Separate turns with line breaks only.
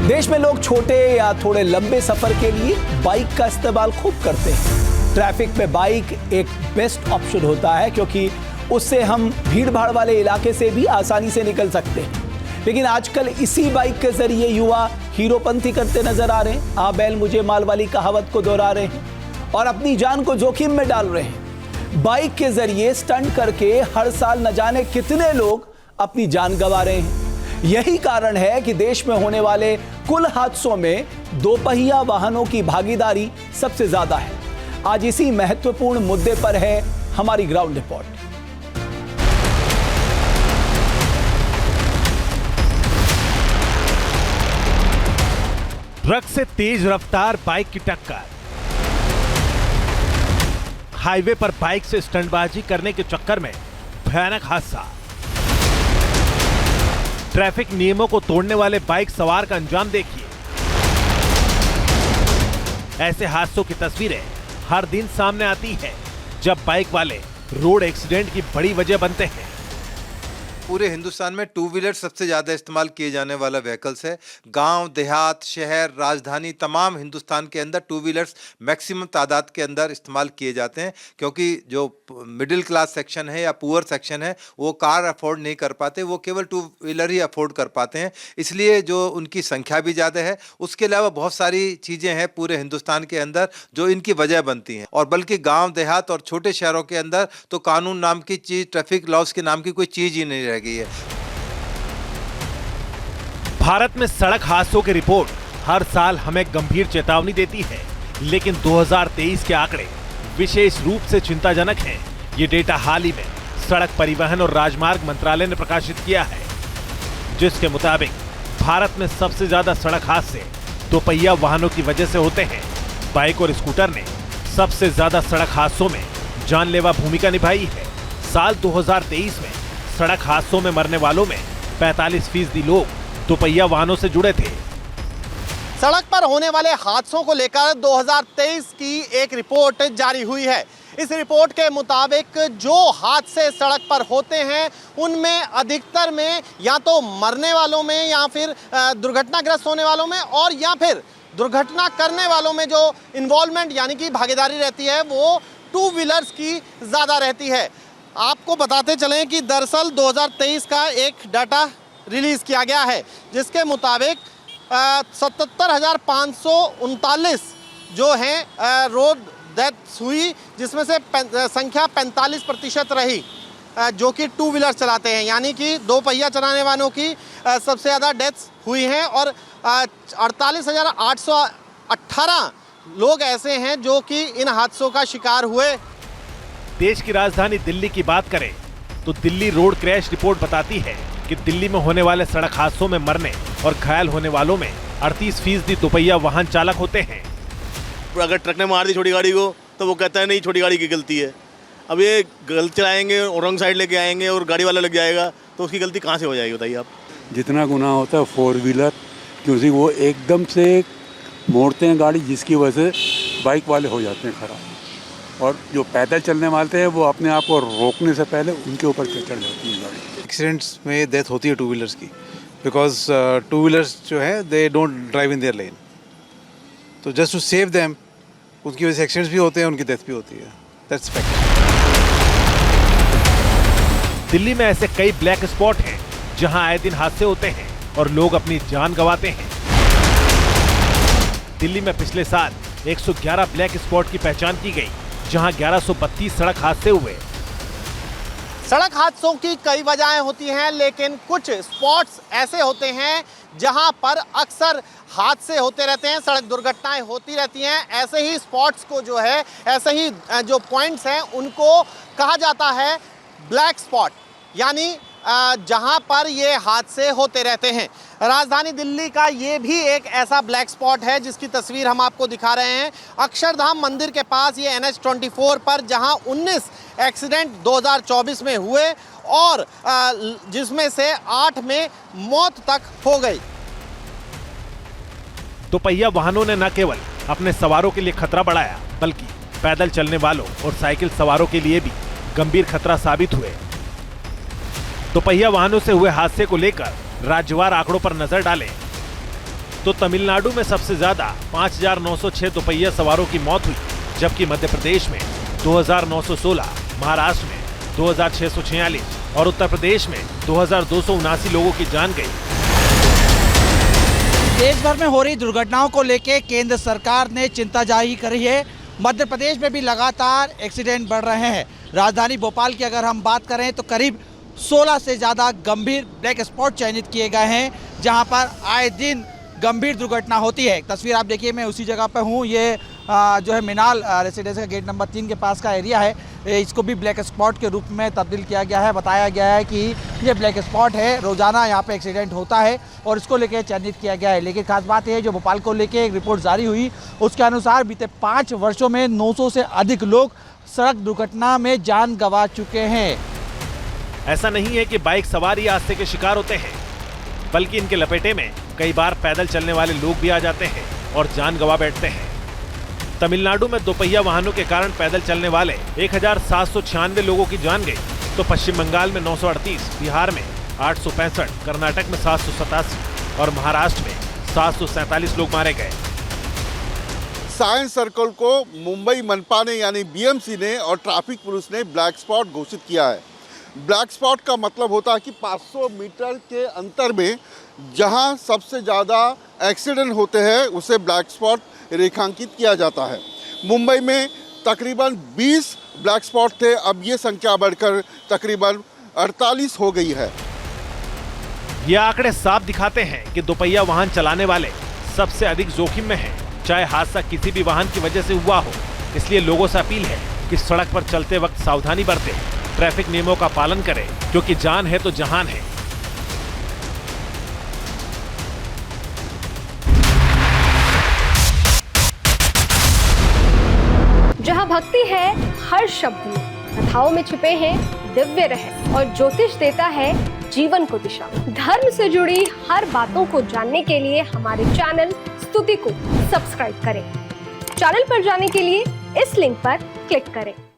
देश में लोग छोटे या थोड़े लंबे सफर के लिए बाइक का इस्तेमाल खूब करते हैं। ट्रैफिक में बाइक एक बेस्ट ऑप्शन होता है क्योंकि उससे हम भीड़ भाड़ वाले इलाके से भी आसानी से निकल सकते हैं। लेकिन आजकल इसी बाइक के जरिए युवा हीरोपंती करते नजर आ रहे हैं। आ बैल मुझे माल वाली कहावत को दोहरा रहे हैं और अपनी जान को जोखिम में डाल रहे हैं। बाइक के जरिए स्टंट करके हर साल न जाने कितने लोग अपनी जान गंवा रहे हैं। यही कारण है कि देश में होने वाले कुल हादसों में दोपहिया वाहनों की भागीदारी सबसे ज्यादा है। आज इसी महत्वपूर्ण मुद्दे पर है हमारी ग्राउंड रिपोर्ट।
ट्रक से तेज रफ्तार बाइक की टक्कर। हाईवे पर बाइक से स्टंटबाजी करने के चक्कर में भयानक हादसा। ट्रैफिक नियमों को तोड़ने वाले बाइक सवार का अंजाम देखिए। ऐसे हादसों की तस्वीरें हर दिन सामने आती है जब बाइक वाले रोड एक्सीडेंट की बड़ी वजह बनते हैं।
पूरे हिंदुस्तान में टू व्हीलर सबसे ज़्यादा इस्तेमाल किए जाने वाला व्हीकल्स है। गांव, देहात, शहर, राजधानी, तमाम हिंदुस्तान के अंदर टू व्हीलर्स मैक्सिमम तादाद के अंदर इस्तेमाल किए जाते हैं क्योंकि जो मिडिल क्लास सेक्शन है या पुअर सेक्शन है वो कार अफोर्ड नहीं कर पाते, वो केवल टू व्हीलर ही अफोर्ड कर पाते हैं। इसलिए जो उनकी संख्या भी ज़्यादा है। उसके अलावा बहुत सारी चीज़ें हैं पूरे हिंदुस्तान के अंदर जो इनकी वजह बनती हैं। और बल्कि गाँव, देहात और छोटे शहरों के अंदर तो कानून नाम की चीज़, ट्रैफिक लॉस के नाम की कोई चीज़ ही नहीं रह गई है।
भारत में सड़क हादसों की रिपोर्ट हर साल हमें गंभीर चेतावनी देती है, लेकिन 2023 के आंकड़े विशेष रूप से चिंताजनक हैं। ये डेटा हाल ही में सड़क परिवहन और राजमार्ग मंत्रालय ने प्रकाशित किया है, जिसके मुताबिक भारत में सबसे ज्यादा सड़क हादसे दोपहिया वाहनों की वजह से होते हैं। बाइक और स्कूटर ने सबसे ज्यादा सड़क हादसों में जानलेवा भूमिका निभाई है। साल 2023 में सड़क हादसों में मरने वालों में 45% लोग दोपहिया वाहनों से जुड़े थे।
सड़क पर होने वाले हादसों को लेकर 2023 की एक रिपोर्ट जारी हुई है। इस रिपोर्ट के मुताबिक जो हादसे सड़क पर होते हैं उनमें अधिकतर में या तो मरने वालों में या फिर दुर्घटनाग्रस्त होने वालों में और या फिर दुर्घटना करने वालों में जो इन्वॉल्वमेंट यानी कि भागीदारी रहती है वो टू व्हीलर्स की ज़्यादा रहती है। आपको बताते चलें कि दरअसल 2023 का एक डाटा रिलीज़ किया गया है जिसके मुताबिक 77,539 जो हैं रोड डेथ्स हुई, जिसमें से संख्या 45% रही जो कि टू व्हीलर चलाते हैं, यानी कि दो पहिया चलाने वालों की सबसे ज़्यादा डेथ्स हुई हैं। और 48,818 लोग ऐसे हैं जो कि इन हादसों का शिकार हुए।
देश की राजधानी दिल्ली की बात करें तो दिल्ली रोड क्रैश रिपोर्ट बताती है कि दिल्ली में होने वाले सड़क हादसों में मरने और घायल होने वालों में 38% दोपहिया वाहन चालक होते हैं।
अगर ट्रक ने मार दी छोटी गाड़ी को तो वो कहता है नहीं छोटी गाड़ी की गलती है। अब ये गलत चलाएंगे और रॉन्ग साइड लेके आएंगे और गाड़ी वाला लग जाएगा तो उसकी गलती कहाँ से हो जाएगी बताइए आप।
जितना गुनाह होता है फोर व्हीलर क्योंकि वो एकदम से मोड़ते हैं गाड़ी जिसकी वजह से बाइक वाले हो जाते हैं खराब, और जो पैदल चलने वाले हैं वो अपने आप को रोकने से पहले उनके ऊपर चढ़ जाती है गाड़ी।
एक्सीडेंट्स में डेथ होती है टू व्हीलर्स की बिकॉज टू व्हीलर्स जो है they don't drive in their lane, तो जस्ट टू सेव देम उनकी वजह से एक्सीडेंट्स भी होते हैं, उनकी डेथ भी होती है। That's fact.
दिल्ली में ऐसे कई ब्लैक स्पॉट हैं जहां आए दिन हादसे होते हैं और लोग अपनी जान गंवाते हैं। दिल्ली में पिछले साल 111 ब्लैक स्पॉट की पहचान की गई जहां 1132 सड़क हादसे हुए।
सड़क हादसों की कई वजहें होती हैं, लेकिन कुछ स्पॉट्स ऐसे होते हैं जहां पर अक्सर हादसे होते रहते हैं, सड़क दुर्घटनाएं होती रहती हैं। ऐसे ही स्पॉट्स को जो है, ऐसे ही जो पॉइंट्स हैं उनको कहा जाता है ब्लैक स्पॉट, यानी जहां पर ये हादसे होते रहते हैं। राजधानी दिल्ली का ये भी एक ऐसा ब्लैक स्पॉट है जिसकी तस्वीर हम आपको दिखा रहे हैं। अक्षरधाम मंदिर के पास ये NH24 पर जहां 19 एक्सीडेंट 2024 में हुए और जिसमें से 8 में मौत तक हो गई।
दोपहिया वाहनों ने न केवल अपने सवारों के लिए खतरा बढ़ाया बल्कि पैदल चलने वालों और साइकिल सवारों के लिए भी गंभीर खतरा साबित हुए। दोपहिया वाहनों से हुए हादसे को लेकर राज्यवार आंकड़ों पर नजर डालें तो तमिलनाडु में सबसे ज्यादा 5,906 दोपहिया सवारों की मौत हुई, जबकि मध्य प्रदेश में 2,916, महाराष्ट्र में 2,646 और उत्तर प्रदेश में 2,279 लोगों की जान गई।
देश भर में हो रही दुर्घटनाओं को लेकर केंद्र सरकार ने चिंता जाहिर करी है। मध्य प्रदेश में भी लगातार एक्सीडेंट बढ़ रहे हैं। राजधानी भोपाल की अगर हम बात करें तो करीब 16 से ज़्यादा गंभीर ब्लैक स्पॉट चयनित किए गए हैं, जहां पर आए दिन गंभीर दुर्घटना होती है। तस्वीर आप देखिए, मैं उसी जगह पर हूं। ये जो है मिनाल रेसिडेंस का गेट नंबर 3 के पास का एरिया है। इसको भी ब्लैक स्पॉट के रूप में तब्दील किया गया है। बताया गया है कि ये ब्लैक स्पॉट है, रोज़ाना यहाँ पे एक्सीडेंट होता है और इसको लेकर चयनित किया गया है। लेकिन खास बात है, जो भोपाल को लेकर एक रिपोर्ट जारी हुई, उसके अनुसार बीते 5 वर्षों में 900 से अधिक लोग सड़क दुर्घटना में जान गंवा चुके हैं।
ऐसा नहीं है कि बाइक सवार ही हादसे के शिकार होते हैं, बल्कि इनके लपेटे में कई बार पैदल चलने वाले लोग भी आ जाते हैं और जान गंवा बैठते हैं। तमिलनाडु में दोपहिया वाहनों के कारण पैदल चलने वाले 1,796 लोगों की जान गई, तो पश्चिम बंगाल में 938, बिहार में 865, कर्नाटक में 787 और महाराष्ट्र में 747 लोग मारे गए।
साइंस सर्कल को मुंबई मनपा ने यानी बीएमसी ने और ट्रैफिक पुलिस ने ब्लैक स्पॉट घोषित किया है। ब्लैक स्पॉट का मतलब होता है कि 500 मीटर के अंतर में जहां सबसे ज़्यादा एक्सीडेंट होते हैं उसे ब्लैक स्पॉट रेखांकित किया जाता है। मुंबई में तकरीबन 20 ब्लैक स्पॉट थे, अब ये संख्या बढ़कर तकरीबन 48 हो गई है।
ये आंकड़े साफ दिखाते हैं कि दोपहिया वाहन चलाने वाले सबसे अधिक जोखिम में हैं, चाहे हादसा किसी भी वाहन की वजह से हुआ हो। इसलिए लोगों से अपील है कि सड़क पर चलते वक्त सावधानी बरतें, ट्रैफिक नियमों का पालन करें, क्योंकि जान है तो जहान है।
जहाँ भक्ति है हर शब्द में, कथाओं में छुपे हैं दिव्य रहस्य और ज्योतिष देता है जीवन को दिशा। धर्म से जुड़ी हर बातों को जानने के लिए हमारे चैनल स्तुति को सब्सक्राइब करें। चैनल पर जाने के लिए इस लिंक पर क्लिक करें।